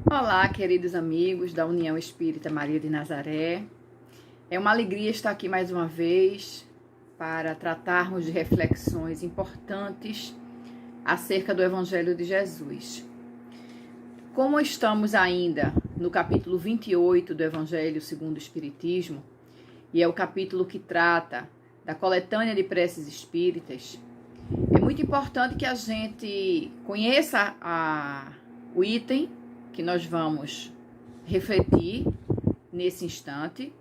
Olá, queridos amigos da União Espírita Maria de Nazaré. É uma alegria estar aqui mais uma vez para tratarmos de reflexões importantes acerca do Evangelho de Jesus. Como estamos ainda no capítulo 28 do Evangelho segundo o Espiritismo, e é o capítulo que trata da coletânea de preces espíritas, é muito importante que a gente conheça o item que nós vamos refletir nesse instante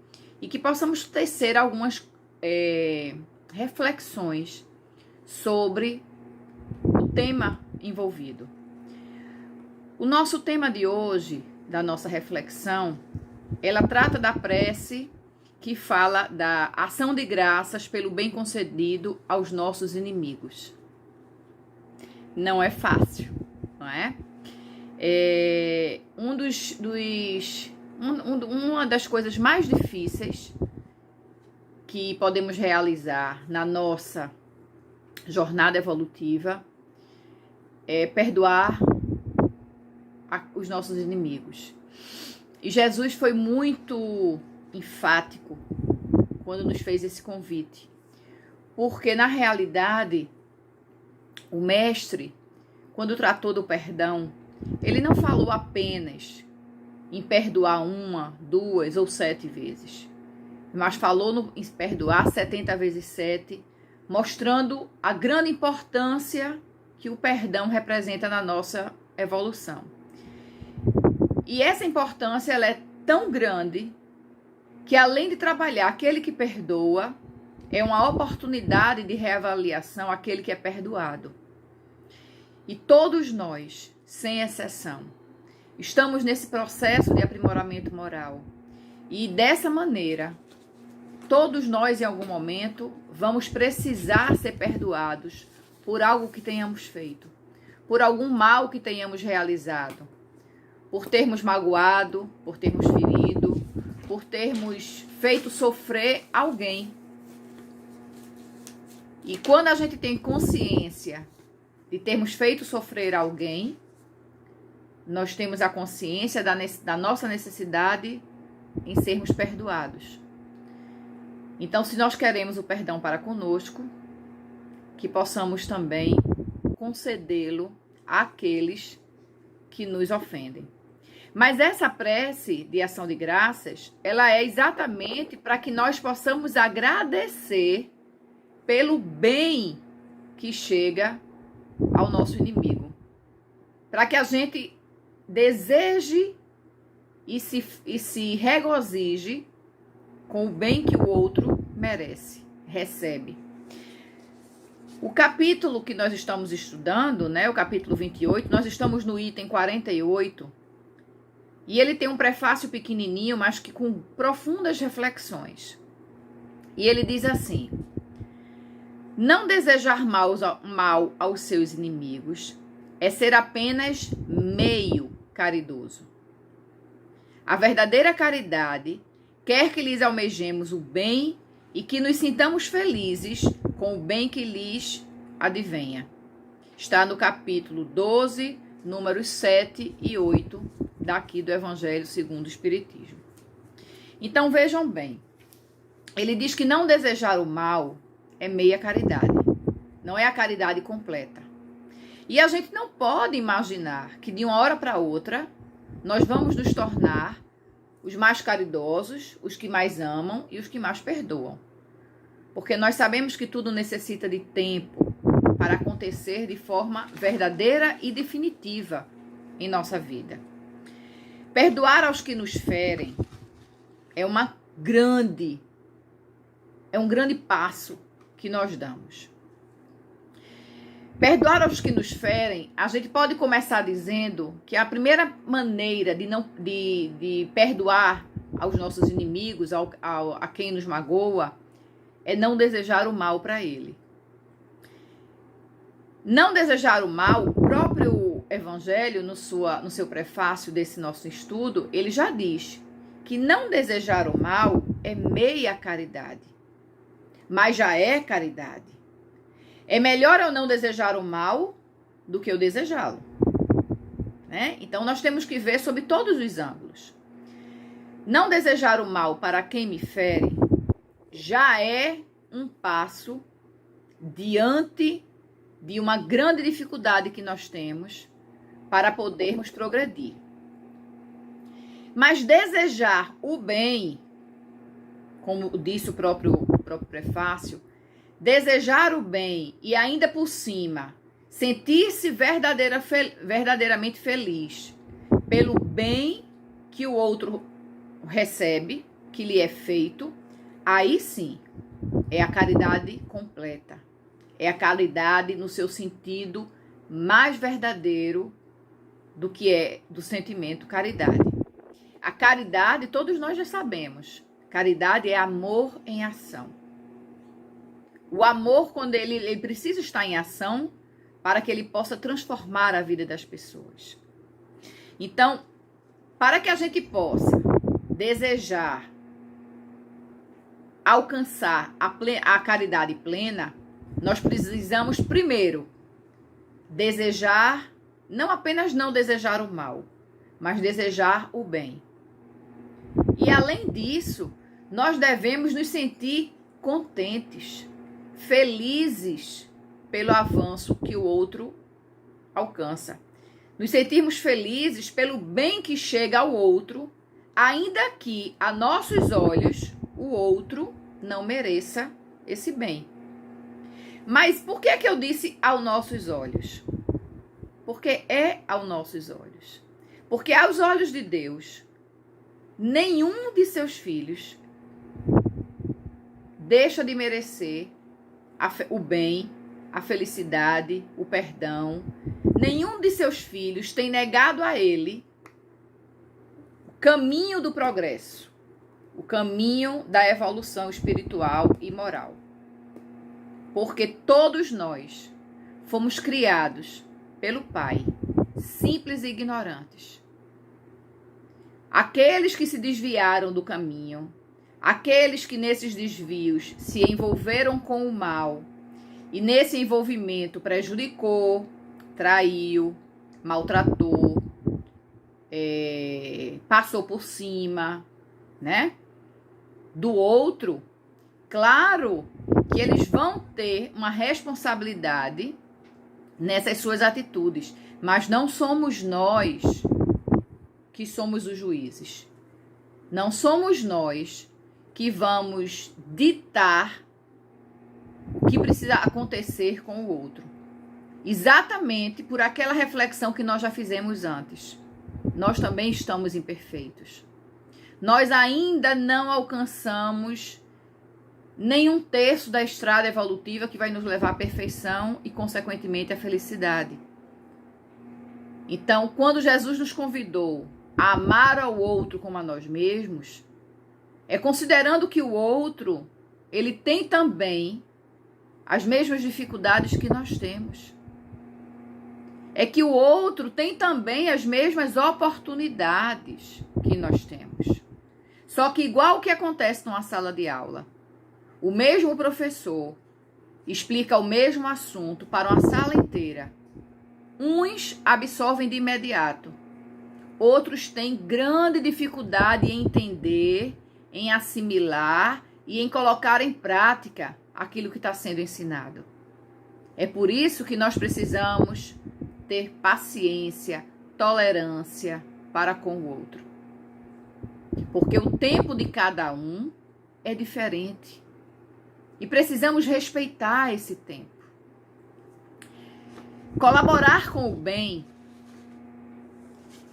e que possamos tecer algumas reflexões sobre o tema envolvido. O nosso tema de hoje, da nossa reflexão, ela trata da prece que fala da ação de graças pelo bem concedido aos nossos inimigos. Não é fácil, não é? Uma das coisas mais difíceis que podemos realizar na nossa jornada evolutiva é perdoar os nossos inimigos. E Jesus foi muito enfático quando nos fez esse convite, porque na realidade o mestre, quando tratou do perdão, ele não falou apenas em perdoar 1, 2 ou 7 vezes, mas falou em perdoar 70 vezes 7, mostrando a grande importância que o perdão representa na nossa evolução. E essa importância ela é tão grande que, além de trabalhar aquele que perdoa, é uma oportunidade de reavaliação aquele que é perdoado. E todos nós, sem exceção, estamos nesse processo de aprimoramento moral. E dessa maneira, todos nós, em algum momento, vamos precisar ser perdoados por algo que tenhamos feito, por algum mal que tenhamos realizado, por termos magoado, por termos ferido, por termos feito sofrer alguém. E quando a gente tem consciência de termos feito sofrer alguém, nós temos a consciência da nossa necessidade em sermos perdoados. Então, se nós queremos o perdão para conosco, que possamos também concedê-lo àqueles que nos ofendem. Mas essa prece de ação de graças, ela é exatamente para que nós possamos agradecer pelo bem que chega ao nosso inimigo. Para que a gente deseje e se regozije com o bem que o outro merece, recebe. O capítulo que nós estamos estudando, né, o capítulo 28, nós estamos no item 48, e ele tem um prefácio pequenininho, mas que com profundas reflexões. E ele diz assim: não desejar mal aos seus inimigos é ser apenas meio caridoso. A verdadeira caridade quer que lhes almejemos o bem e que nos sintamos felizes com o bem que lhes advenha. Está no capítulo 12, números 7 e 8, daqui do Evangelho segundo o Espiritismo. Então vejam bem, ele diz que não desejar o mal é meia caridade, não é a caridade completa. E a gente não pode imaginar que de uma hora para outra nós vamos nos tornar os mais caridosos, os que mais amam e os que mais perdoam. Porque nós sabemos que tudo necessita de tempo para acontecer de forma verdadeira e definitiva em nossa vida. Perdoar aos que nos ferem é um grande passo que nós damos. Perdoar aos que nos ferem, a gente pode começar dizendo que a primeira maneira de perdoar aos nossos inimigos, a quem nos magoa, é não desejar o mal para ele. Não desejar o mal, o próprio Evangelho, no seu prefácio desse nosso estudo, ele já diz que não desejar o mal é meia caridade, mas já é caridade. É melhor eu não desejar o mal do que eu desejá-lo. né? Então, nós temos que ver sob todos os ângulos. Não desejar o mal para quem me fere já é um passo diante de uma grande dificuldade que nós temos para podermos progredir. Mas desejar o bem, como disse o próprio prefácio, desejar o bem e ainda por cima sentir-se verdadeiramente feliz pelo bem que o outro recebe, que lhe é feito, aí sim é a caridade completa. É a caridade no seu sentido mais verdadeiro do que é do sentimento caridade. A caridade, todos nós já sabemos, caridade é amor em ação. O amor, quando ele precisa estar em ação, para que ele possa transformar a vida das pessoas. Então, para que a gente possa desejar alcançar a caridade plena, nós precisamos primeiro desejar, não apenas não desejar o mal, mas desejar o bem. E além disso, nós devemos nos sentir contentes, felizes pelo avanço que o outro alcança. Nos sentirmos felizes pelo bem que chega ao outro, ainda que a nossos olhos o outro não mereça esse bem. Mas por que eu disse aos nossos olhos? Porque é aos nossos olhos. Porque aos olhos de Deus, nenhum de seus filhos deixa de merecer o bem, a felicidade, o perdão. Nenhum de seus filhos tem negado a ele o caminho do progresso, o caminho da evolução espiritual e moral. Porque todos nós fomos criados pelo Pai, simples e ignorantes. Aqueles que se desviaram do caminho, aqueles que nesses desvios se envolveram com o mal e nesse envolvimento prejudicou, traiu, maltratou, passou por cima, né, do outro, claro que eles vão ter uma responsabilidade nessas suas atitudes, mas não somos nós que somos os juízes. Não somos nós que vamos ditar o que precisa acontecer com o outro. Exatamente por aquela reflexão que nós já fizemos antes. Nós também estamos imperfeitos. Nós ainda não alcançamos nem um terço da estrada evolutiva que vai nos levar à perfeição e, consequentemente, à felicidade. Então, quando Jesus nos convidou a amar ao outro como a nós mesmos, é considerando que o outro, ele tem também as mesmas dificuldades que nós temos. É que o outro tem também as mesmas oportunidades que nós temos. Só que igual o que acontece numa sala de aula, o mesmo professor explica o mesmo assunto para uma sala inteira. Uns absorvem de imediato, outros têm grande dificuldade em entender, em assimilar e em colocar em prática aquilo que está sendo ensinado. É por isso que nós precisamos ter paciência, tolerância para com o outro. Porque o tempo de cada um é diferente. E precisamos respeitar esse tempo. Colaborar com o bem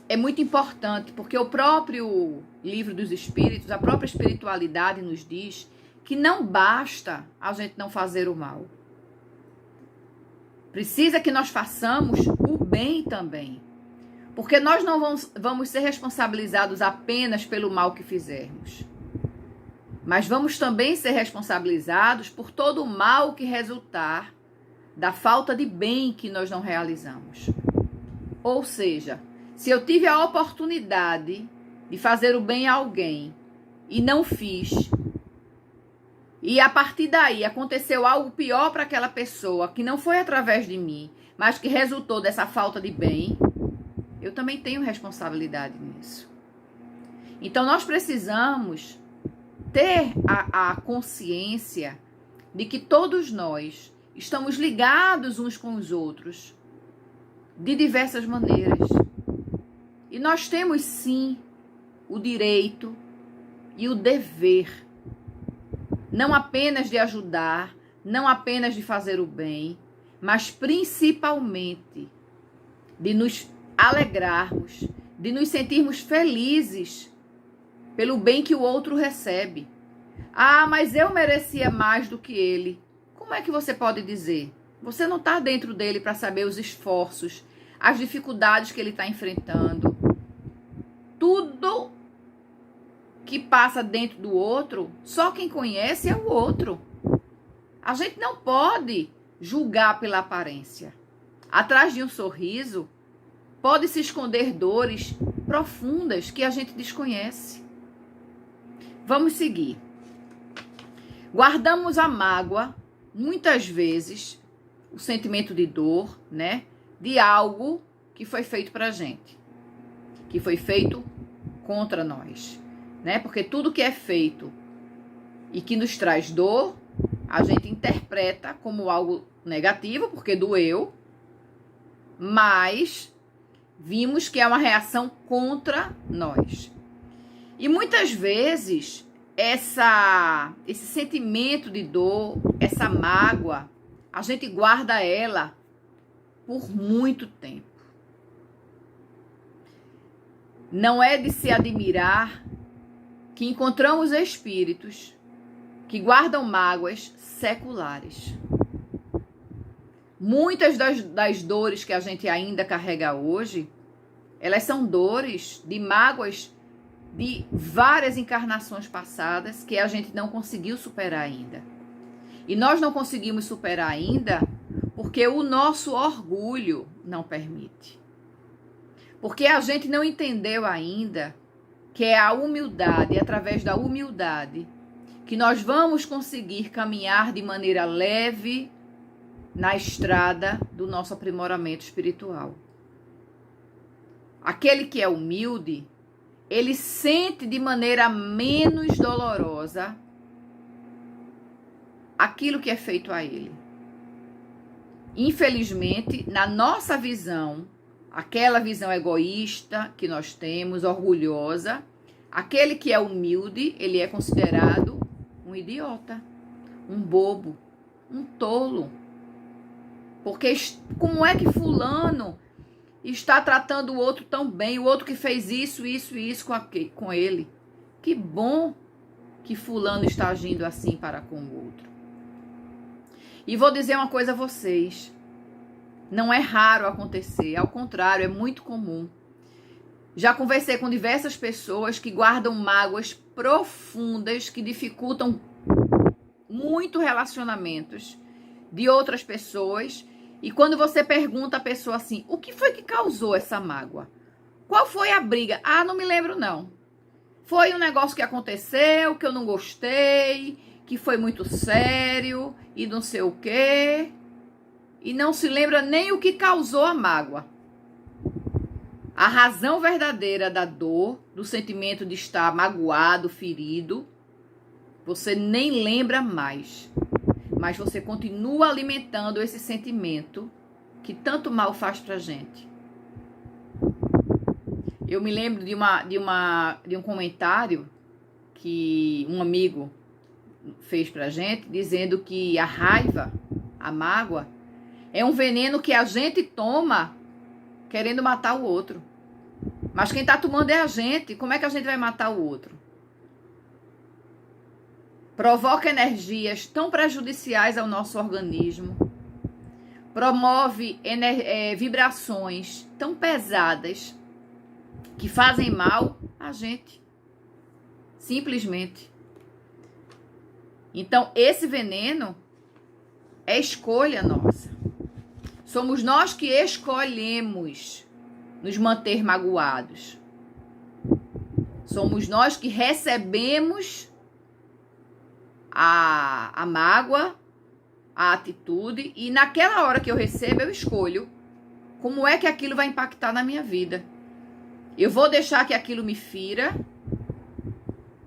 é muito importante, porque o próprio Livro dos Espíritos, a própria espiritualidade nos diz que não basta a gente não fazer o mal. Precisa que nós façamos o bem também. Porque nós não vamos ser responsabilizados apenas pelo mal que fizermos. Mas vamos também ser responsabilizados por todo o mal que resultar da falta de bem que nós não realizamos. Ou seja, se eu tive a oportunidade de fazer o bem a alguém e não fiz, e a partir daí aconteceu algo pior para aquela pessoa, que não foi através de mim, mas que resultou dessa falta de bem, eu também tenho responsabilidade nisso. Então, nós precisamos ter a consciência de que todos nós estamos ligados uns com os outros de diversas maneiras. E nós temos, sim, o direito e o dever, não apenas de ajudar, não apenas de fazer o bem, mas principalmente de nos alegrarmos, de nos sentirmos felizes pelo bem que o outro recebe. Ah, mas eu merecia mais do que ele. Como é que você pode dizer? Você não está dentro dele para saber os esforços, as dificuldades que ele está enfrentando. Tudo que passa dentro do outro, só quem conhece é o outro. A gente não pode julgar pela aparência. Atrás de um sorriso, pode se esconder dores profundas que a gente desconhece. Vamos seguir. Guardamos a mágoa, muitas vezes, o sentimento de dor, né? De algo que foi feito pra gente. Que foi feito contra nós, né? Porque tudo que é feito e que nos traz dor, a gente interpreta como algo negativo, porque doeu, mas vimos que é uma reação contra nós. E muitas vezes esse sentimento de dor, essa mágoa, a gente guarda ela por muito tempo. Não é de se admirar que encontramos espíritos que guardam mágoas seculares. Muitas das dores que a gente ainda carrega hoje, elas são dores de mágoas de várias encarnações passadas que a gente não conseguiu superar ainda. E nós não conseguimos superar ainda porque o nosso orgulho não permite. Porque a gente não entendeu ainda que é a humildade, através da humildade, que nós vamos conseguir caminhar de maneira leve na estrada do nosso aprimoramento espiritual. Aquele que é humilde, ele sente de maneira menos dolorosa aquilo que é feito a ele. Infelizmente, na nossa visão, aquela visão egoísta que nós temos, orgulhosa, aquele que é humilde, ele é considerado um idiota, um bobo, um tolo. Porque como é que fulano está tratando o outro tão bem, o outro que fez isso com ele? Que bom que fulano está agindo assim para com o outro. E vou dizer uma coisa a vocês. Não é raro acontecer, ao contrário, é muito comum. Já conversei com diversas pessoas que guardam mágoas profundas que dificultam muito relacionamentos de outras pessoas. E quando você pergunta a pessoa assim, o que foi que causou essa mágoa? Qual foi a briga? Ah, não me lembro não. Foi um negócio que aconteceu, que eu não gostei, que foi muito sério e não sei o quê. E não se lembra nem o que causou a mágoa. A razão verdadeira da dor, do sentimento de estar magoado, ferido, você nem lembra mais. Mas você continua alimentando esse sentimento que tanto mal faz pra gente. Eu me lembro de um comentário que um amigo fez pra gente, dizendo que a raiva, a mágoa, é um veneno que a gente toma querendo matar o outro. Mas quem tá tomando é a gente. Como é que a gente vai matar o outro? Provoca energias tão prejudiciais ao nosso organismo. Promove vibrações tão pesadas que fazem mal a gente. Simplesmente. Então, esse veneno é escolha nossa. Somos nós que escolhemos nos manter magoados. Somos nós que recebemos a mágoa, a atitude, e naquela hora que eu recebo, eu escolho como é que aquilo vai impactar na minha vida. Eu vou deixar que aquilo me fira.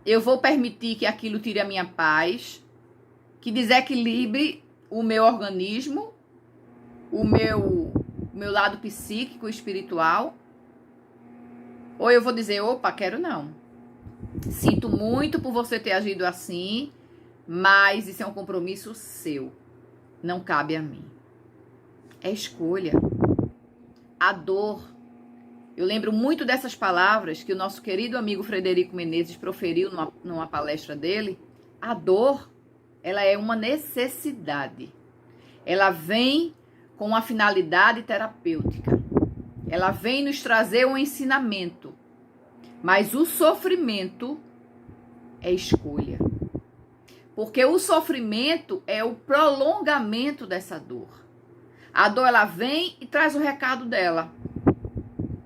Eu vou permitir que aquilo tire a minha paz, que desequilibre o meu organismo, o meu lado psíquico e espiritual. Ou eu vou dizer, opa, quero não. Sinto muito por você ter agido assim, mas isso é um compromisso seu. Não cabe a mim. É escolha. A dor. Eu lembro muito dessas palavras que o nosso querido amigo Frederico Menezes proferiu numa palestra dele. A dor, ela é uma necessidade. Ela vem com uma finalidade terapêutica. Ela vem nos trazer um ensinamento. Mas o sofrimento é escolha. Porque o sofrimento é o prolongamento dessa dor. A dor, ela vem e traz o recado dela.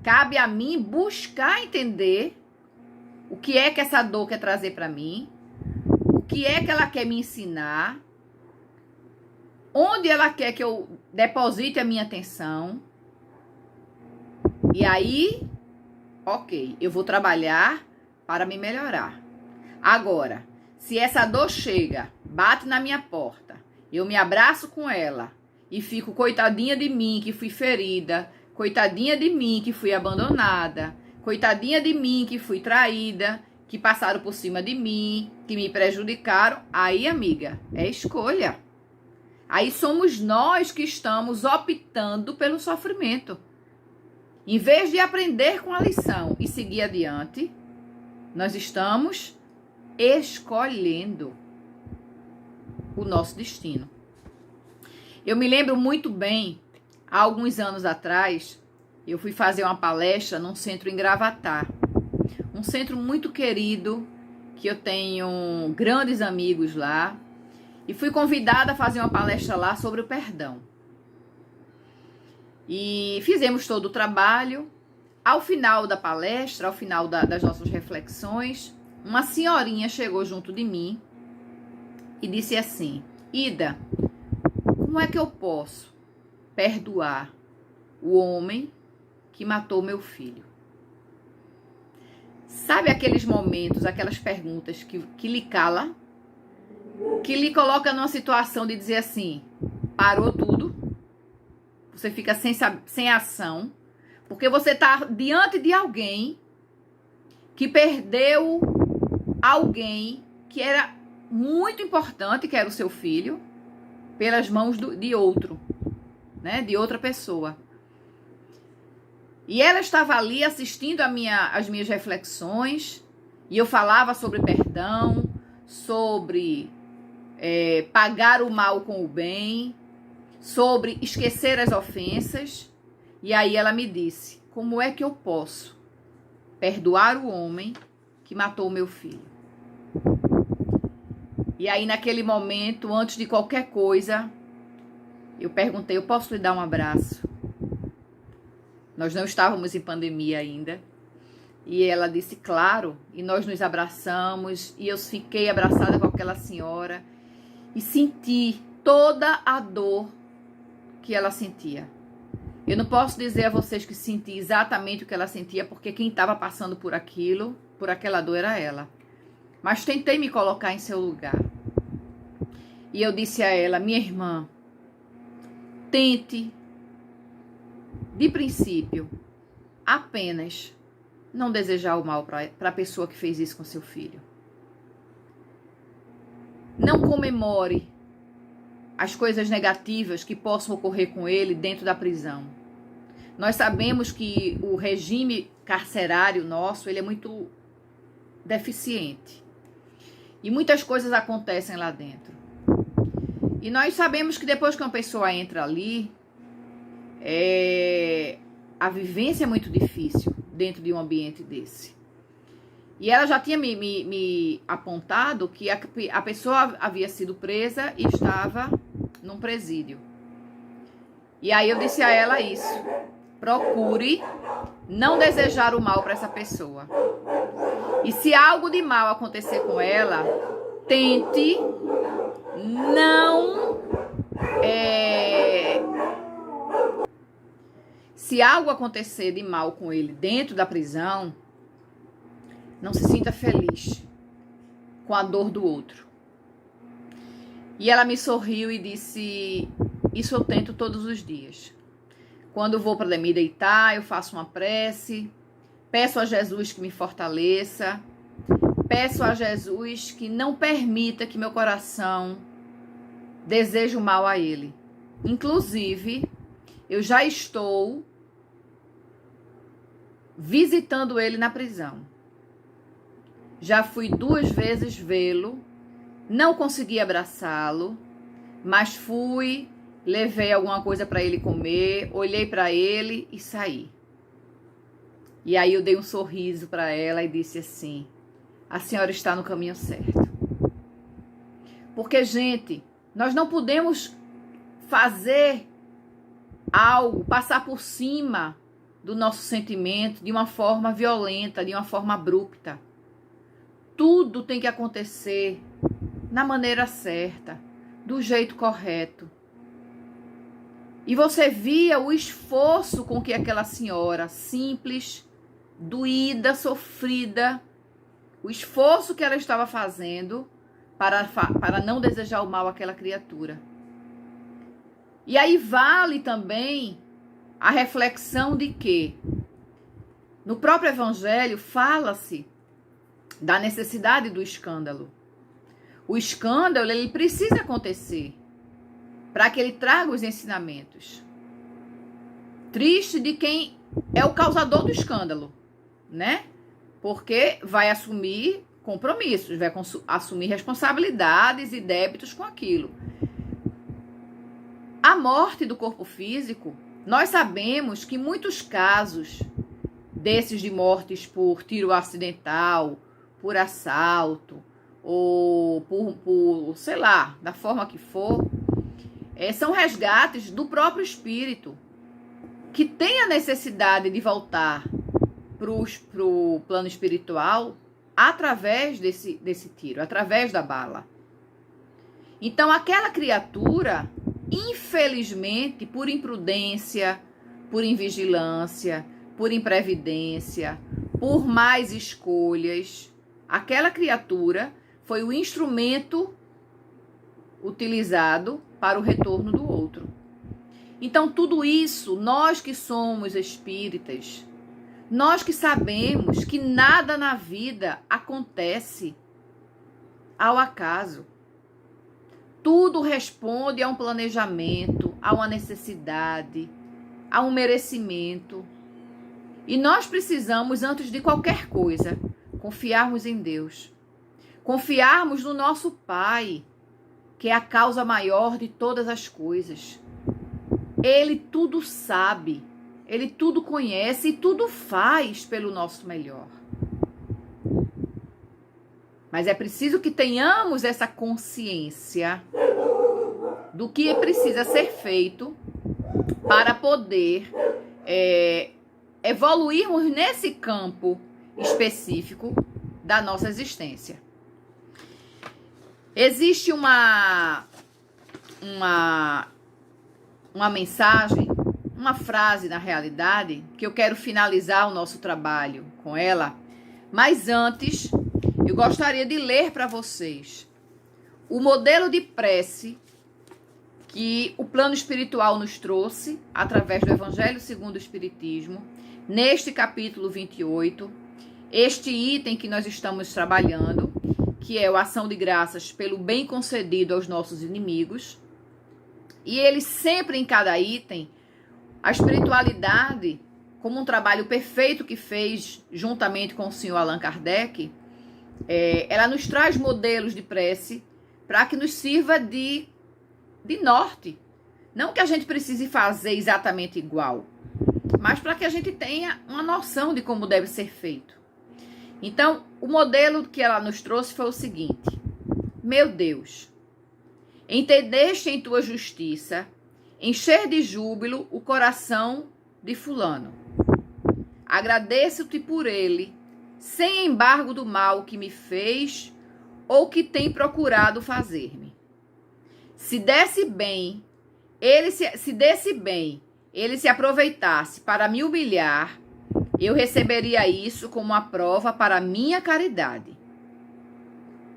Cabe a mim buscar entender o que é que essa dor quer trazer para mim, o que é que ela quer me ensinar, onde ela quer que eu deposite a minha atenção. E aí, ok, eu vou trabalhar para me melhorar. Agora, se essa dor chega, bate na minha porta, eu me abraço com ela e fico coitadinha de mim que fui ferida, coitadinha de mim que fui abandonada, coitadinha de mim que fui traída, que passaram por cima de mim, que me prejudicaram. Aí, amiga, é escolha. Aí somos nós que estamos optando pelo sofrimento. Em vez de aprender com a lição e seguir adiante, nós estamos escolhendo o nosso destino. Eu me lembro muito bem, há alguns anos atrás, eu fui fazer uma palestra num centro em Gravatá. Um centro muito querido, que eu tenho grandes amigos lá. E fui convidada a fazer uma palestra lá sobre o perdão. E fizemos todo o trabalho. Ao final da palestra, ao final das nossas reflexões, uma senhorinha chegou junto de mim e disse assim: Ida, como é que eu posso perdoar o homem que matou meu filho? Sabe aqueles momentos, aquelas perguntas que lhe cala? Que lhe coloca numa situação de dizer assim, parou tudo, você fica sem ação, porque você está diante de alguém que perdeu alguém que era muito importante, que era o seu filho, pelas mãos de outro, né, de outra pessoa. E ela estava ali assistindo as minhas reflexões, e eu falava sobre perdão, sobre pagar o mal com o bem, sobre esquecer as ofensas. E aí ela me disse, como é que eu posso perdoar o homem que matou o meu filho? E aí naquele momento, antes de qualquer coisa, eu perguntei, eu posso lhe dar um abraço? Nós não estávamos em pandemia ainda. E ela disse, claro, e nós nos abraçamos, e eu fiquei abraçada com aquela senhora, e senti toda a dor que ela sentia. Eu não posso dizer a vocês que senti exatamente o que ela sentia, porque quem estava passando por aquilo, por aquela dor, era ela. Mas tentei me colocar em seu lugar. E eu disse a ela, minha irmã, tente, de princípio, apenas não desejar o mal para a pessoa que fez isso com seu filho. Não comemore as coisas negativas que possam ocorrer com ele dentro da prisão. Nós sabemos que o regime carcerário nosso, ele é muito deficiente. E muitas coisas acontecem lá dentro. E nós sabemos que depois que uma pessoa entra ali, a vivência é muito difícil dentro de um ambiente desse. E ela já tinha me apontado que a pessoa havia sido presa e estava num presídio. E aí eu disse a ela isso. Procure não desejar o mal para essa pessoa. E se algo de mal acontecer com ela, tente não se algo acontecer de mal com ele dentro da prisão, não se sinta feliz com a dor do outro. E ela me sorriu e disse: isso eu tento todos os dias. Quando eu vou para me deitar, eu faço uma prece, peço a Jesus que me fortaleça, peço a Jesus que não permita que meu coração deseje o mal a ele. Inclusive, eu já estou visitando ele na prisão. Já fui 2 vezes vê-lo, não consegui abraçá-lo, mas fui, levei alguma coisa para ele comer, olhei para ele e saí. E aí eu dei um sorriso para ela e disse assim: a senhora está no caminho certo. Porque, gente, nós não podemos fazer algo, passar por cima do nosso sentimento de uma forma violenta, de uma forma abrupta. Tudo tem que acontecer na maneira certa, do jeito correto. E você via o esforço com que aquela senhora simples, doída, sofrida, o esforço que ela estava fazendo para não desejar o mal àquela criatura. E aí vale também a reflexão de que no próprio Evangelho fala-se da necessidade do escândalo. O escândalo, ele precisa acontecer para que ele traga os ensinamentos. Triste de quem é o causador do escândalo, né? Porque vai assumir compromissos, vai assumir responsabilidades e débitos com aquilo. A morte do corpo físico, nós sabemos que muitos casos desses de mortes por tiro acidental, por assalto, ou por sei lá, da forma que for, são resgates do próprio espírito, que tem a necessidade de voltar para o plano espiritual através desse tiro, através da bala. Então, aquela criatura, infelizmente, por imprudência, por invigilância, por imprevidência, por más escolhas, aquela criatura foi o instrumento utilizado para o retorno do outro. Então, tudo isso, nós que somos espíritas, nós que sabemos que nada na vida acontece ao acaso. Tudo responde a um planejamento, a uma necessidade, a um merecimento. E nós precisamos, antes de qualquer coisa, confiarmos em Deus. Confiarmos no nosso Pai, que é a causa maior de todas as coisas. Ele tudo sabe, ele tudo conhece e tudo faz pelo nosso melhor. Mas é preciso que tenhamos essa consciência do que precisa ser feito para poder evoluirmos nesse campo específico da nossa existência. Existe uma mensagem, uma frase na realidade, que eu quero finalizar o nosso trabalho com ela, mas antes eu gostaria de ler para vocês o modelo de prece que o plano espiritual nos trouxe através do Evangelho segundo o Espiritismo, neste capítulo 28, este item que nós estamos trabalhando, que é a ação de graças pelo bem concedido aos nossos inimigos. E ele sempre, em cada item, a espiritualidade, como um trabalho perfeito que fez juntamente com o senhor Allan Kardec, ela nos traz modelos de prece para que nos sirva de norte. Não que a gente precise fazer exatamente igual, mas para que a gente tenha uma noção de como deve ser feito. Então, o modelo que ela nos trouxe foi o seguinte: meu Deus, entendeste em tua justiça encher de júbilo o coração de fulano. Agradeço-te por ele, sem embargo do mal que me fez ou que tem procurado fazer-me. Se desse bem, ele se aproveitasse para me humilhar, eu receberia isso como uma prova para a minha caridade.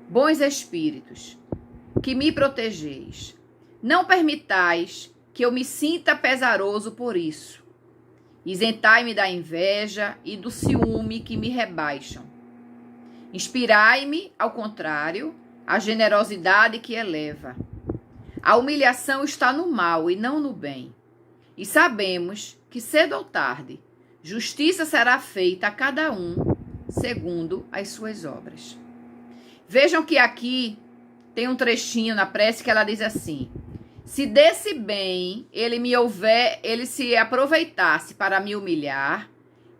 Bons espíritos, que me protegeis, não permitais que eu me sinta pesaroso por isso. Isentai-me da inveja e do ciúme que me rebaixam. Inspirai-me, ao contrário, a generosidade que eleva. A humilhação está no mal e não no bem. E sabemos que cedo ou tarde, justiça será feita a cada um segundo as suas obras. Vejam que aqui tem um trechinho na prece que ela diz assim: se desse bem ele se aproveitasse para me humilhar,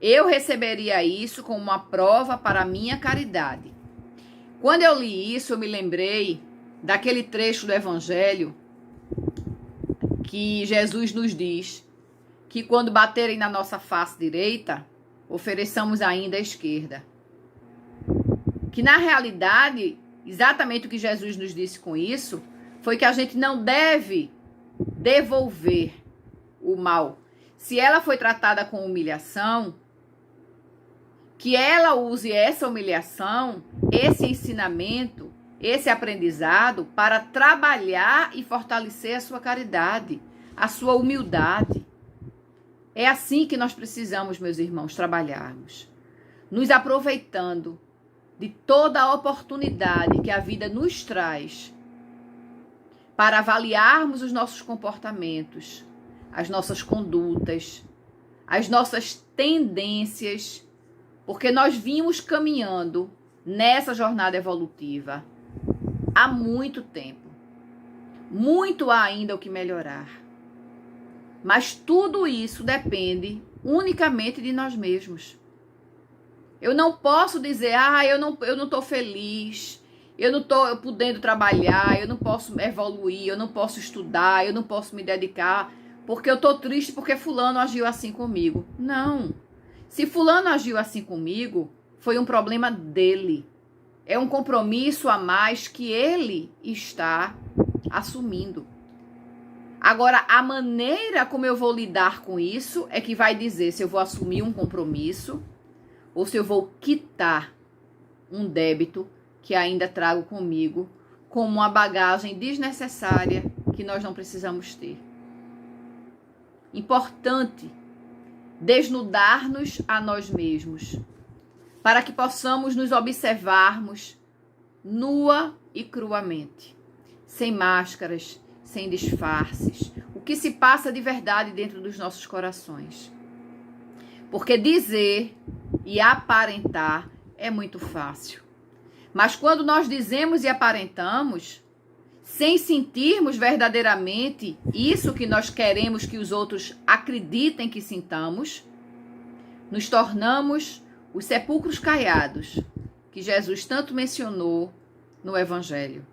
eu receberia isso como uma prova para a minha caridade. Quando eu li isso, eu me lembrei daquele trecho do Evangelho que Jesus nos diz que quando baterem na nossa face direita, ofereçamos ainda a esquerda. Que na realidade, exatamente o que Jesus nos disse com isso, foi que a gente não deve devolver o mal. Se ela foi tratada com humilhação, que ela use essa humilhação, esse ensinamento, esse aprendizado para trabalhar e fortalecer a sua caridade, a sua humildade. É assim que nós precisamos, meus irmãos, trabalharmos. Nos aproveitando de toda a oportunidade que a vida nos traz para avaliarmos os nossos comportamentos, as nossas condutas, as nossas tendências, porque nós vimos caminhando nessa jornada evolutiva há muito tempo. Muito há ainda o que melhorar. Mas tudo isso depende unicamente de nós mesmos. Eu não posso dizer, eu não estou feliz, eu não estou podendo trabalhar, eu não posso evoluir, eu não posso estudar, eu não posso me dedicar, porque eu estou triste porque fulano agiu assim comigo. Não. Se fulano agiu assim comigo, foi um problema dele. É um compromisso a mais que ele está assumindo. Agora, a maneira como eu vou lidar com isso é que vai dizer se eu vou assumir um compromisso ou se eu vou quitar um débito que ainda trago comigo como uma bagagem desnecessária que nós não precisamos ter. Importante desnudar-nos a nós mesmos, para que possamos nos observarmos nua e cruamente, sem máscaras, sem disfarces, o que se passa de verdade dentro dos nossos corações. Porque dizer e aparentar é muito fácil. Mas quando nós dizemos e aparentamos, sem sentirmos verdadeiramente isso que nós queremos que os outros acreditem que sintamos, nos tornamos os sepulcros caiados que Jesus tanto mencionou no Evangelho.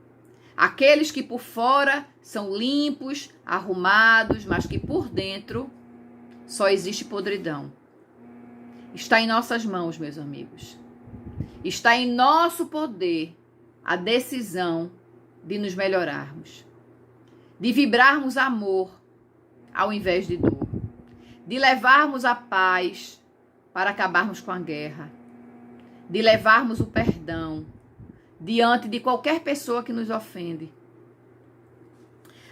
Aqueles que por fora são limpos, arrumados, mas que por dentro só existe podridão. Está em nossas mãos, meus amigos. Está em nosso poder a decisão de nos melhorarmos, de vibrarmos amor ao invés de dor, de levarmos a paz para acabarmos com a guerra, de levarmos o perdão diante de qualquer pessoa que nos ofende.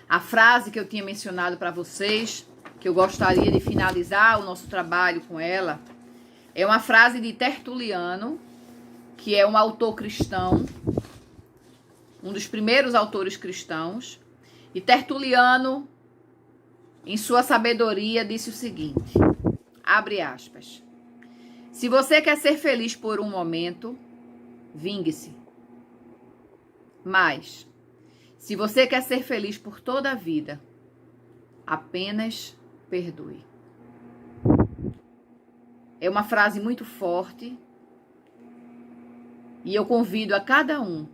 A frase que eu tinha mencionado para vocês, que eu gostaria de finalizar o nosso trabalho com ela, é uma frase de Tertuliano, que é um autor cristão, um dos primeiros autores cristãos. E Tertuliano, em sua sabedoria, disse o seguinte, abre aspas: se você quer ser feliz por um momento, vingue-se. Mas, se você quer ser feliz por toda a vida, apenas perdoe. É uma frase muito forte e eu convido a cada um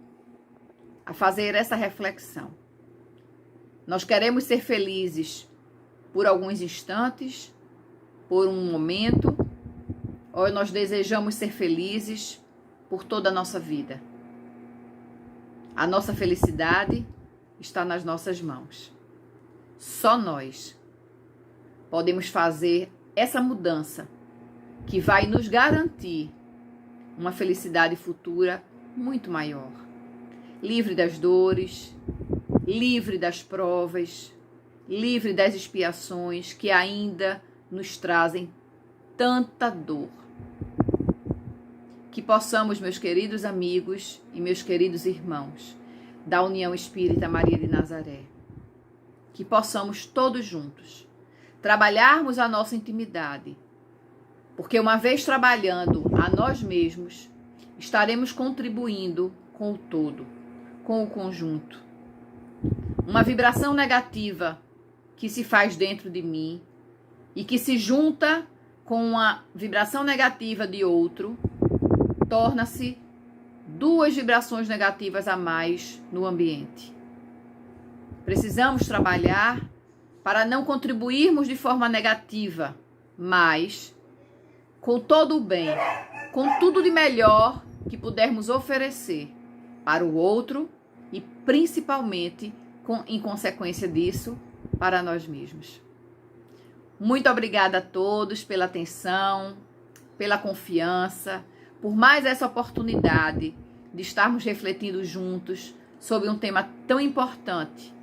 a fazer essa reflexão. Nós queremos ser felizes por alguns instantes, por um momento, ou nós desejamos ser felizes por toda a nossa vida? A nossa felicidade está nas nossas mãos. Só nós podemos fazer essa mudança que vai nos garantir uma felicidade futura muito maior. Livre das dores, livre das provas, livre das expiações que ainda nos trazem tanta dor. Que possamos, meus queridos amigos e meus queridos irmãos da União Espírita Maria de Nazaré, que possamos todos juntos trabalharmos a nossa intimidade, porque uma vez trabalhando a nós mesmos, estaremos contribuindo com o todo, com o conjunto. Uma vibração negativa que se faz dentro de mim e que se junta com uma vibração negativa de outro, torna-se 2 vibrações negativas a mais no ambiente. Precisamos trabalhar para não contribuirmos de forma negativa, mas com todo o bem, com tudo de melhor que pudermos oferecer para o outro e principalmente, em consequência disso, para nós mesmos. Muito obrigada a todos pela atenção, pela confiança, por mais essa oportunidade de estarmos refletindo juntos sobre um tema tão importante,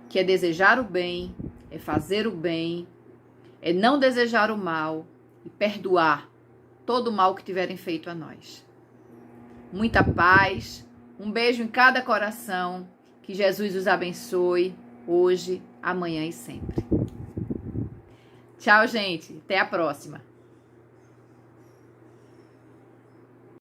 que é desejar o bem, é fazer o bem, é não desejar o mal e perdoar todo o mal que tiverem feito a nós. Muita paz, um beijo em cada coração, que Jesus os abençoe hoje, amanhã e sempre. Tchau, gente. Até a próxima.